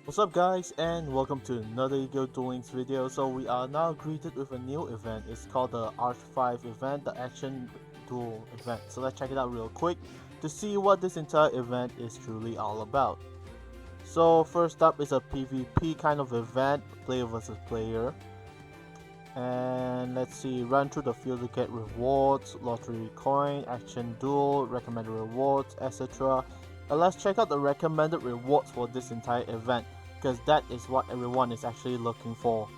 What's up guys, and welcome to another YuGiOh Dueling video. So we are now greeted with a new event. It's called the Arch 5 event, the Action Duel event. So let's check it out real quick to see what this entire event is truly all about. So first up is a PvP kind of event, player versus player. And let's see, run through the field to get rewards, lottery coin, action duel, recommended rewards, etc. And let's check out the recommended rewards for this entire event, because that is what everyone is actually looking for.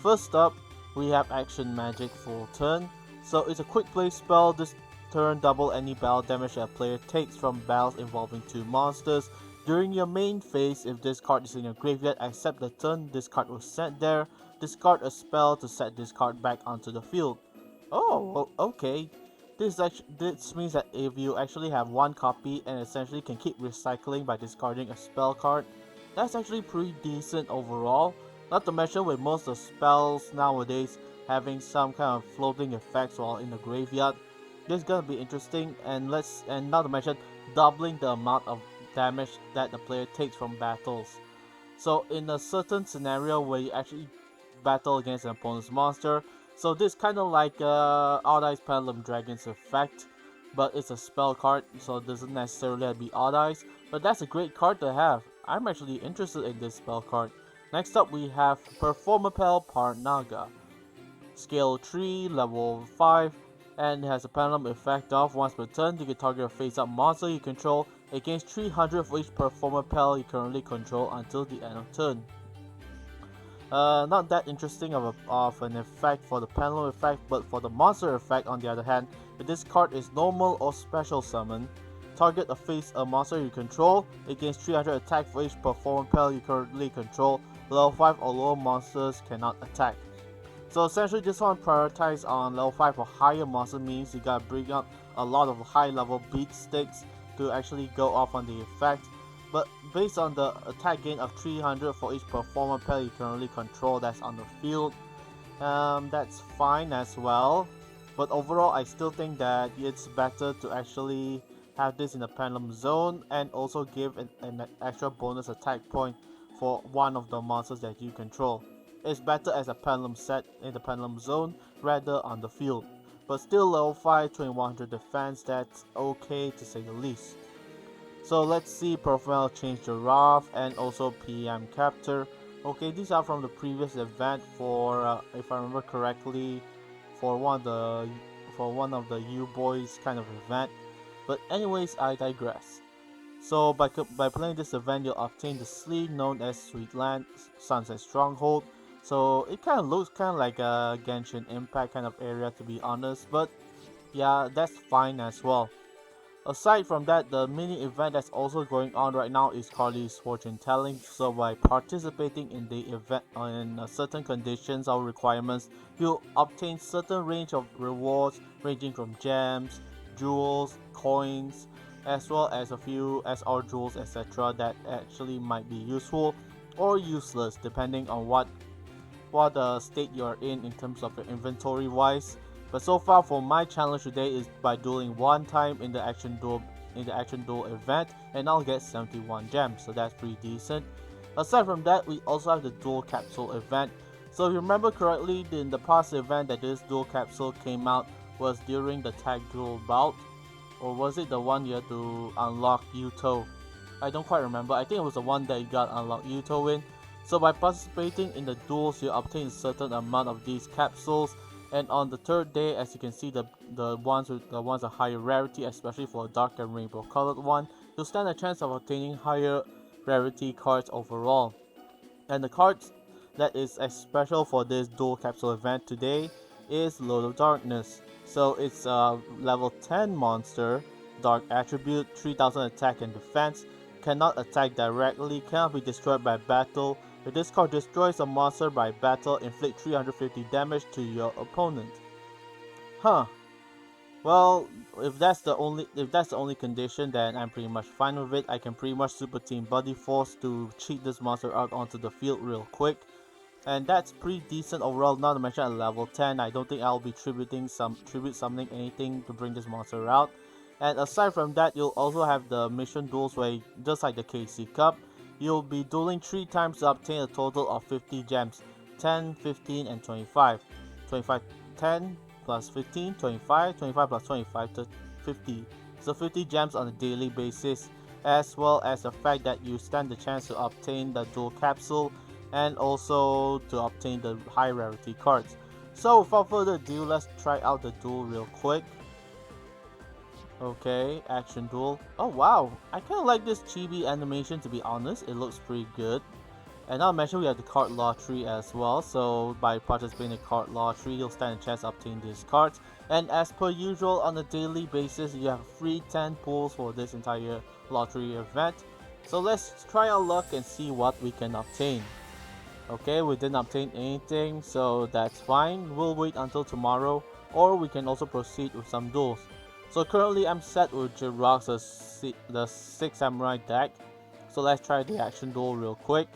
First up, we have action magic full turn. So it's a quick play spell. This turn double any battle damage that a player takes from battles involving two monsters. During your main phase, if this card is in your graveyard, except the turn this card was sent there, discard a spell to set this card back onto the field. Oh, okay. This means that if you actually have one copy and essentially can keep recycling by discarding a spell card, that's actually pretty decent overall. Not to mention with most of the spells nowadays having some kind of floating effects while in the graveyard, this is gonna be interesting. And not to mention doubling the amount of damage that the player takes from battles. So in a certain scenario where you actually battle against an opponent's monster, so this kind of like Odd Eyes Pendulum Dragon's effect, but it's a spell card, so it doesn't necessarily have to be Odd Eyes, but that's a great card to have. I'm actually interested in this spell card. Next up we have Performapel Parnaga. Scale 3, level 5, and it has a pendulum effect of once per turn, you can target a face-up monster you control against 300 for each Performapel you currently control until the end of turn. Not that interesting of an effect for the pendulum effect, but for the monster effect on the other hand, if this card is normal or special summon, target a monster you control against 300 attack for each Performapel you currently control. Level 5 or lower monsters cannot attack. So essentially this one prioritizes on level 5 or higher monster, means you gotta bring up a lot of high level beat sticks to actually go off on the effect. But based on the attack gain of 300 for each Performapel you currently control that's on the field, that's fine as well. But overall I still think that it's better to actually have this in the pendulum zone and also give an extra bonus attack point for one of the monsters that you control. It's better as a pendulum set in the pendulum zone rather on the field. But still level 5, 2100 defense, that's okay to say the least. So let's see Profile Change Giraffe and also PM Captor. Okay, these are from the previous event for, if I remember correctly, for one of the U Boys kind of event. But anyways, I digress. So by playing this event, you'll obtain the sleeve known as Sweetland Sunset Stronghold. So it kind of looks kind of like a Genshin Impact kind of area, to be honest, but yeah, that's fine as well. Aside from that, the mini event that's also going on right now is Carly's Fortune Telling. So by participating in the event in certain conditions or requirements, you'll obtain certain range of rewards ranging from gems, jewels, coins, as well as a few SR jewels, etc. that actually might be useful or useless depending on what state you're in terms of your inventory wise. But so far for my challenge today is by dueling one time in the Action Duel event, and I'll get 71 gems, so that's pretty decent. Aside from that, we also have the Duel Capsule event. So if you remember correctly, in the past event that this Duel Capsule came out was during the Tag Duel bout, or was it the one you had to unlock YuGiOh? I don't quite remember. I think it was the one that you got unlocked YuGiOh in. So by participating in the duels, you obtain a certain amount of these capsules, and on the third day, as you can see, the ones of higher rarity, especially for a dark and rainbow colored one, you'll stand a chance of obtaining higher rarity cards overall. And the cards that is special for this dual capsule event today is Lord of Darkness. So it's a level 10 monster, dark attribute, 3000 attack and defense, cannot attack directly, cannot be destroyed by battle. If this card destroys a monster by battle, inflict 350 damage to your opponent. Huh. Well, if that's the only condition, then I'm pretty much fine with it. I can pretty much super team Buddy Force to cheat this monster out onto the field real quick. And that's pretty decent overall, not to mention at level 10, I don't think I'll be tribute summoning anything to bring this monster out. And aside from that, you'll also have the mission duels where, just like the KC Cup, You'll be dueling 3 times to obtain a total of 50 gems. 10, 15, and 25. 25, 10 plus 15, 25, 25 plus 25 to 50. So 50 gems on a daily basis, as well as the fact that you stand the chance to obtain the duel capsule and also to obtain the high rarity cards. So without further ado, let's try out the duel real quick. Okay, Action Duel. Oh wow, I kind of like this chibi animation, to be honest. It looks pretty good. And not to mention we have the card lottery as well, so by participating in the card lottery, you'll stand a chance to obtain these cards. And as per usual, on a daily basis, you have free 10 pulls for this entire lottery event. So let's try our luck and see what we can obtain. Okay, we didn't obtain anything, so that's fine. We'll wait until tomorrow, or we can also proceed with some duels. So currently I'm set with Jirox, the 6 Samurai deck. So let's try the Action Duel real quick.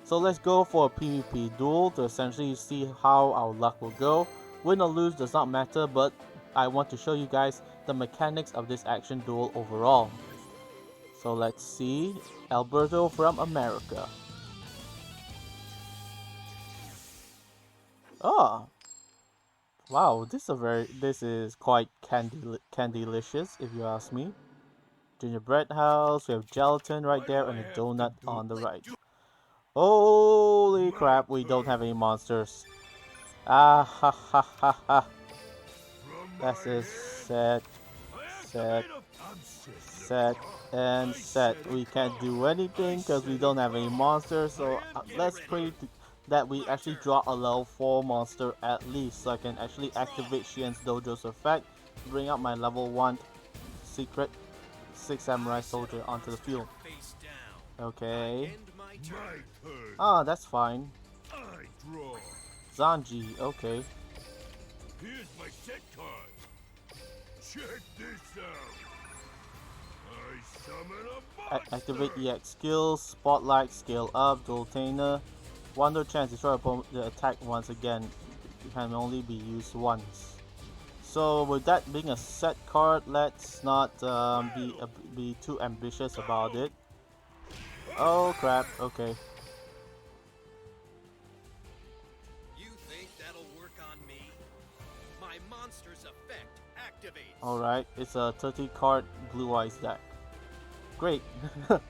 So let's go for a PvP duel to essentially see how our luck will go. Win or lose does not matter, but I want to show you guys the mechanics of this Action Duel overall. So let's see. Alberto from America. Oh, wow! This is quite candylicious, if you ask me. Gingerbread house. We have gelatin right there and a donut on the right. Holy crap! We don't have any monsters. Ah ha ha ha ha! That is set, and set. We can't do anything because we don't have any monsters. So let's pray that we actually draw a level 4 monster at least, so I can actually activate Xian's Dojo's effect, bring out my level 1 secret 6 Samurai Soldier onto the field. Okay. Ah, that's fine. Zanji, okay. Here's my set card. Check this out. I summon a monster. Activate EX skills, Spotlight, scale up, Duel-tain. Wonder chance, destroy the attack once again. It can only be used once. So with that being a set card, let's not be too ambitious about it. Oh crap, okay. You think that'll work on me? My monster's effect activates. Alright, it's a 30 card Blue Eyes deck. Great. Not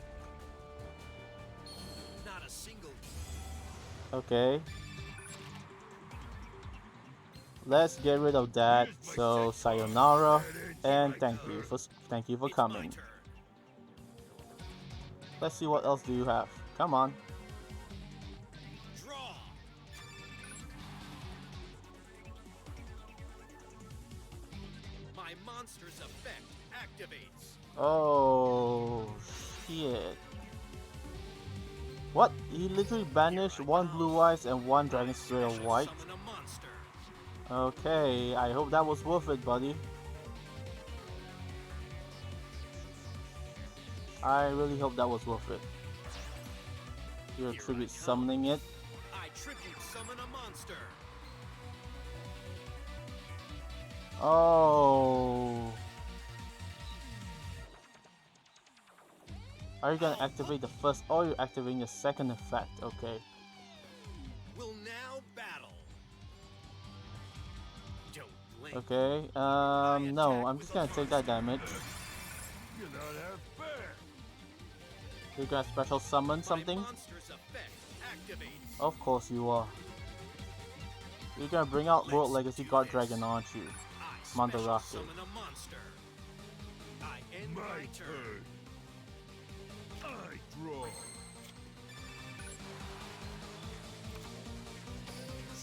a single. Okay. Let's get rid of that. So sayonara and thank you for coming. Let's see what else do you have. Come on. Draw. My monster's effect activates. Oh shit. What? He literally banished 1 Blue Eyes and 1 Dragon Slayer White. Summon a monster. Okay, I hope that was worth it, buddy. I really hope that was worth it. You're tribute summoning it. I tribute summon a monster. Oh. Are you gonna activate the first or you're activating the second effect? Okay. Will now battle. Dueling. Okay. No, I'm just gonna take that damage. You're not half fair. You're gonna special summon something? My monster's effect activates. Of course you are. You're gonna bring out World Legacy God Dragon, aren't you? I special Mandarake. summon a monster. I end My my turn. turn. I draw.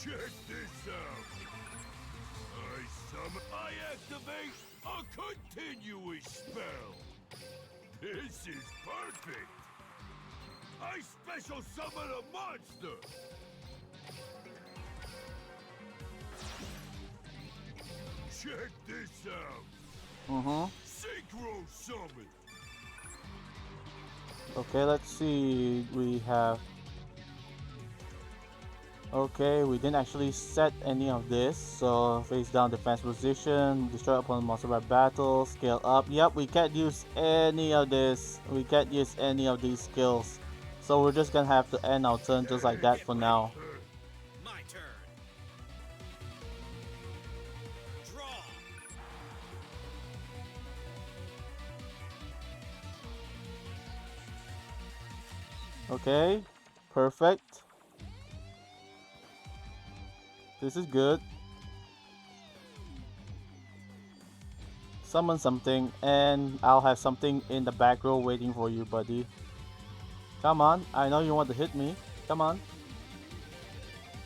Check this out. I activate a continuous spell. This is perfect. I special summon a monster. Check this out. Synchro summon. Okay, let's see. We have. Okay, we didn't actually set any of this. So face down defense position, destroy opponent monster by battle, scale up. Yep, we can't use any of this. We can't use any of these skills. So we're just gonna have to end our turn just like that for now. My turn. Draw. Okay, perfect. This is good. Summon something, and I'll have something in the back row waiting for you, buddy. Come on, I know you want to hit me. Come on.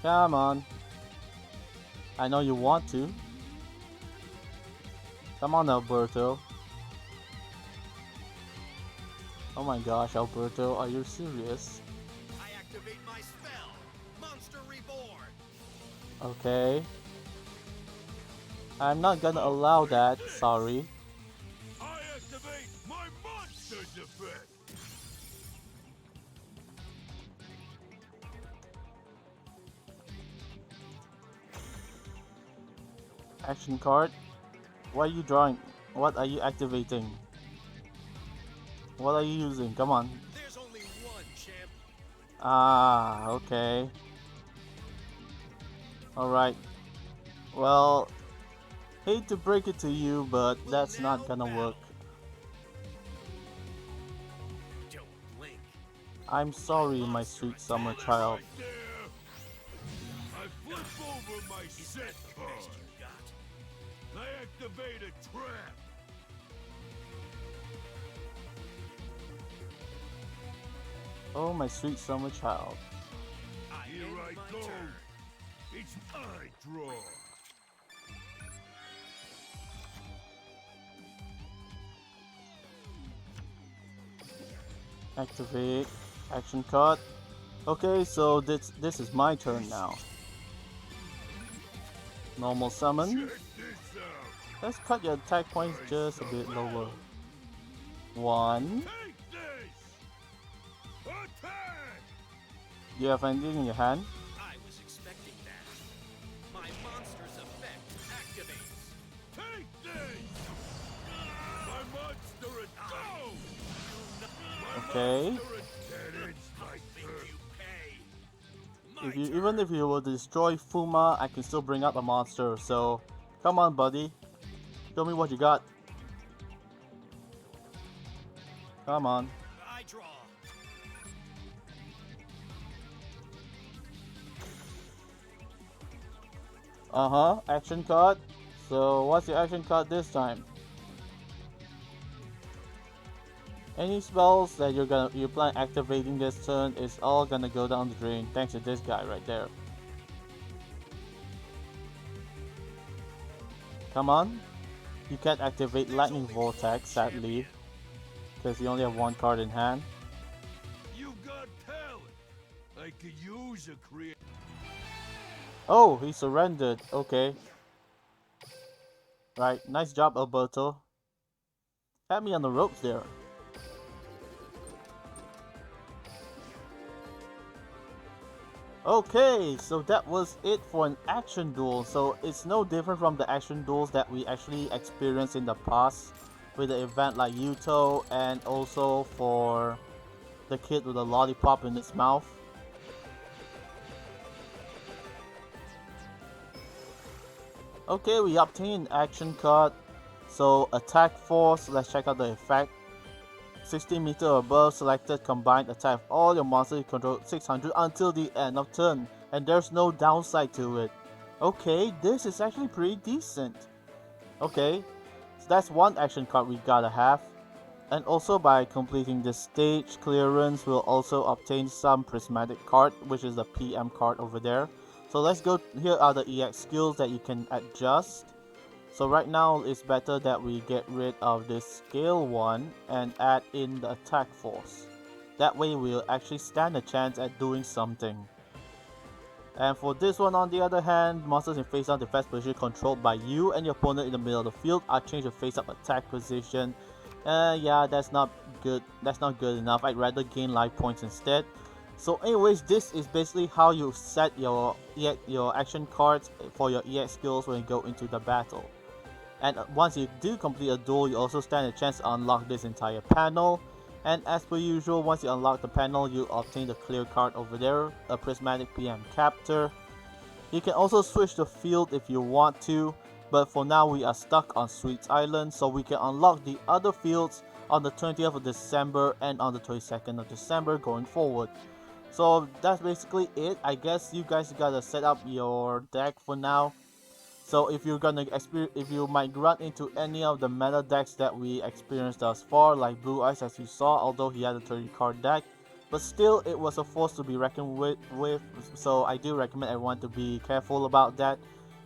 Come on. I know you want to. Come on, Alberto. Oh my gosh, Alberto, are you serious? I activate my spell. Monster Reborn. Okay. I'm not gonna allow that, sorry. I activate my monster's effect. Action card. What are you drawing? What are you activating? What are you using? Come on. There's only one champion. Ah, okay. Alright. Well, hate to break it to you, but that's not gonna work. Don't blink. I'm sorry, my sweet summer child. Right there. I flip over my set card. Best you got. I activate a trap. Oh, my sweet summer child. I Here end I my go. turn. It's I draw. Activate. Action card. Okay, so this is my turn now. Normal summon. Check this out. Let's cut your attack points just a bit lower. 1. Take this. Attack. Do you have anything in your hand? I was expecting that. My monster's effect activates. Take this. My monster at go. Okay. That ends my Think turn. you pay. Even if you were to destroy Fuma, I can still bring up a monster. So, come on, buddy. Show me what you got. Come on. I draw. Uh-huh. Action card. So, what's your action card this time? Any spells that you plan activating this turn is all gonna go down the drain thanks to this guy right there. Come on. You can't activate Lightning Vortex, sadly, because you only have one card in hand. You got talent. I could use a create. Oh, he surrendered. Okay. Right, nice job, Alberto. Had me on the ropes there. Okay, so that was it for an action duel. So it's no different from the action duels that we actually experienced in the past with the event like YuGiOh and also for the kid with a lollipop in its mouth. Okay, we obtained an action card. So attack force, let's check out the effect. 60 meter above, selected combined attack of all your monsters you control 600 until the end of turn, and there's no downside to it. Okay, this is actually pretty decent. Okay, so that's one action card we gotta have. And also by completing this stage clearance, we'll also obtain some prismatic card, which is the PM card over there. So let's go, here are the EX skills that you can adjust. So right now it's better that we get rid of this scale one and add in the attack force. That way we'll actually stand a chance at doing something. And for this one on the other hand, monsters in face down defense position controlled by you and your opponent in the middle of the field are changed to face up attack position. Yeah, that's not good. That's not good enough. I'd rather gain life points instead. So anyways, this is basically how you set your action cards for your EX skills when you go into the battle. And once you do complete a duel, you also stand a chance to unlock this entire panel. And as per usual, once you unlock the panel, you obtain the clear card over there, a prismatic PM captor. You can also switch the field if you want to, but for now we are stuck on Sweets Island, so we can unlock the other fields on the 20th of December and on the 22nd of December going forward. So that's basically it. I guess you guys gotta set up your deck for now. So if you're gonna if you might run into any of the meta decks that we experienced thus far, like Blue Eyes as you saw, although he had a 30 card deck, but still it was a force to be reckoned with, so I do recommend everyone to be careful about that.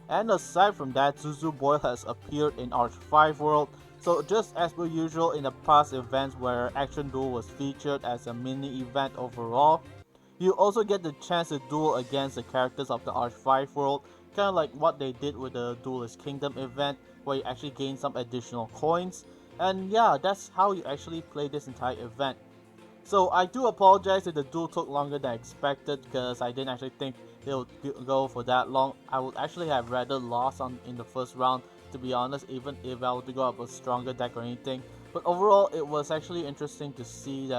And aside from that, Zuzu Boyle has appeared in Arch 5 World, so just as per usual in the past events where Action Duel was featured as a mini event overall, you also get the chance to duel against the characters of the Arch 5 World, kind of like what they did with the Duelist Kingdom event, where you actually gain some additional coins. And yeah, that's how you actually play this entire event. So I do apologize if the duel took longer than expected, because I didn't actually think it would go for that long. I would actually have rather lost in the first round, to be honest, even if I were to go up a stronger deck or anything. But overall, it was actually interesting to see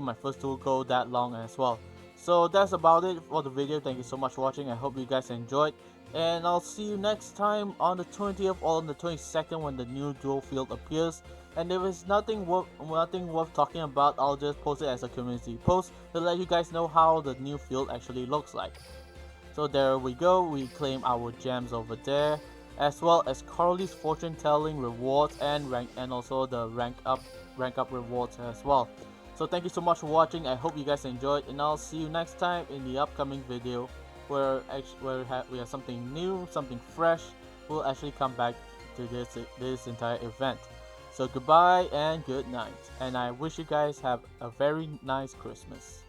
my first duel go that long as well. So that's about it for the video. Thank you so much for watching. I hope you guys enjoyed, and I'll see you next time on the 20th or on the 22nd when the new duel field appears. And if it's nothing worth talking about, I'll just post it as a community post to let you guys know how the new field actually looks like. So there we go, we claim our gems over there, as well as Carly's fortune telling rewards and also the rank up rewards as well. So thank you so much for watching. I hope you guys enjoyed, and I'll see you next time in the upcoming video where we have something new, something fresh. We'll actually come back to this entire event. So goodbye and good night, and I wish you guys have a very nice Christmas.